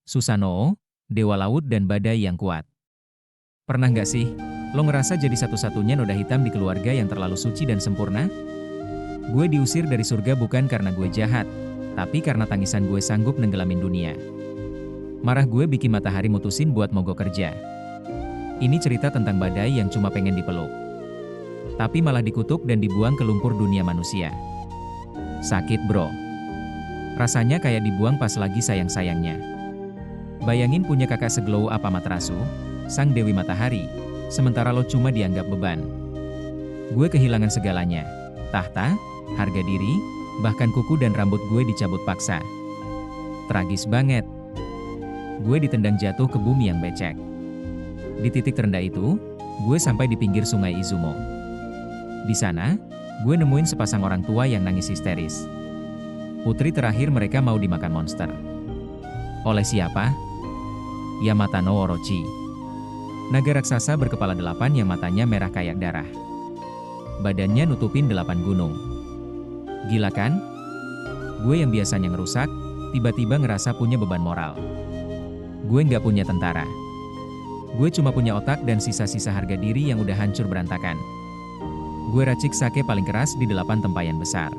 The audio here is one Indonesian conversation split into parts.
Susanoo, dewa laut dan badai yang kuat. Pernah nggak sih, lo ngerasa jadi satu-satunya noda hitam di keluarga yang terlalu suci dan sempurna? Gue diusir dari surga bukan karena gue jahat, tapi karena tangisan gue sanggup nenggelamin dunia. Marah gue bikin matahari mutusin buat mogok kerja. Ini cerita tentang badai yang cuma pengen dipeluk, tapi malah dikutuk dan dibuang ke lumpur dunia manusia. Sakit bro. Rasanya kayak dibuang pas lagi sayang-sayangnya. Bayangin punya kakak seglow apa Amaterasu, sang dewi matahari, sementara lo cuma dianggap beban. Gue kehilangan segalanya. Tahta, harga diri, bahkan kuku dan rambut gue dicabut paksa. Tragis banget. Gue ditendang jatuh ke bumi yang becek. Di titik terendah itu, gue sampai di pinggir sungai Izumo. Di sana, gue nemuin sepasang orang tua yang nangis histeris. Putri terakhir mereka mau dimakan monster. Oleh siapa? Yamata no Orochi. Naga raksasa berkepala 8 yang matanya merah kayak darah. Badannya nutupin 8 gunung. Gila kan? Gue yang biasanya ngerusak, tiba-tiba ngerasa punya beban moral. Gue nggak punya tentara. Gue cuma punya otak dan sisa-sisa harga diri yang udah hancur berantakan. Gue racik sake paling keras di 8 tempayan besar.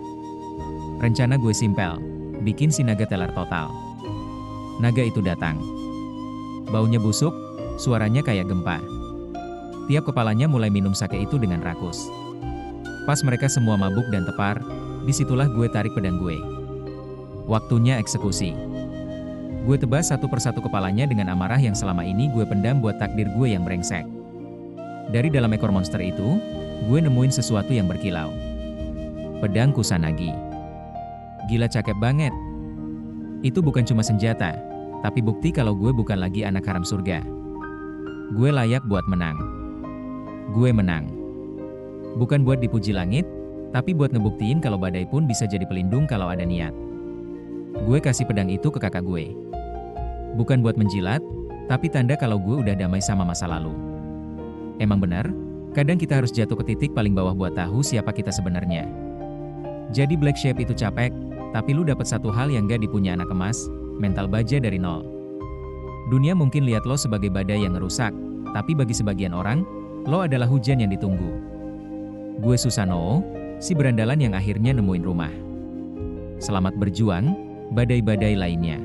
Rencana gue simpel, bikin si naga teler total. Naga itu datang. Baunya busuk, suaranya kayak gempa. Tiap kepalanya mulai minum sake itu dengan rakus. Pas mereka semua mabuk dan tepar, disitulah gue tarik pedang gue. Waktunya eksekusi. Gue tebas satu persatu kepalanya dengan amarah yang selama ini gue pendam buat takdir gue yang brengsek. Dari dalam ekor monster itu, gue nemuin sesuatu yang berkilau. Pedang Kusanagi. Gila cakep banget. Itu bukan cuma senjata, tapi bukti kalau gue bukan lagi anak haram surga. Gue layak buat menang. Gue menang. Bukan buat dipuji langit, tapi buat ngebuktiin kalau badai pun bisa jadi pelindung kalau ada niat. Gue kasih pedang itu ke kakak gue. Bukan buat menjilat, tapi tanda kalau gue udah damai sama masa lalu. Emang benar, kadang kita harus jatuh ke titik paling bawah buat tahu siapa kita sebenarnya. Jadi Black Sheep itu capek, tapi lu dapat satu hal yang gak dipunya anak emas, mental baja dari nol. Dunia mungkin lihat lo sebagai badai yang ngerusak, tapi bagi sebagian orang, lo adalah hujan yang ditunggu. Gue Susanoo, si berandalan yang akhirnya nemuin rumah. Selamat berjuang, badai-badai lainnya.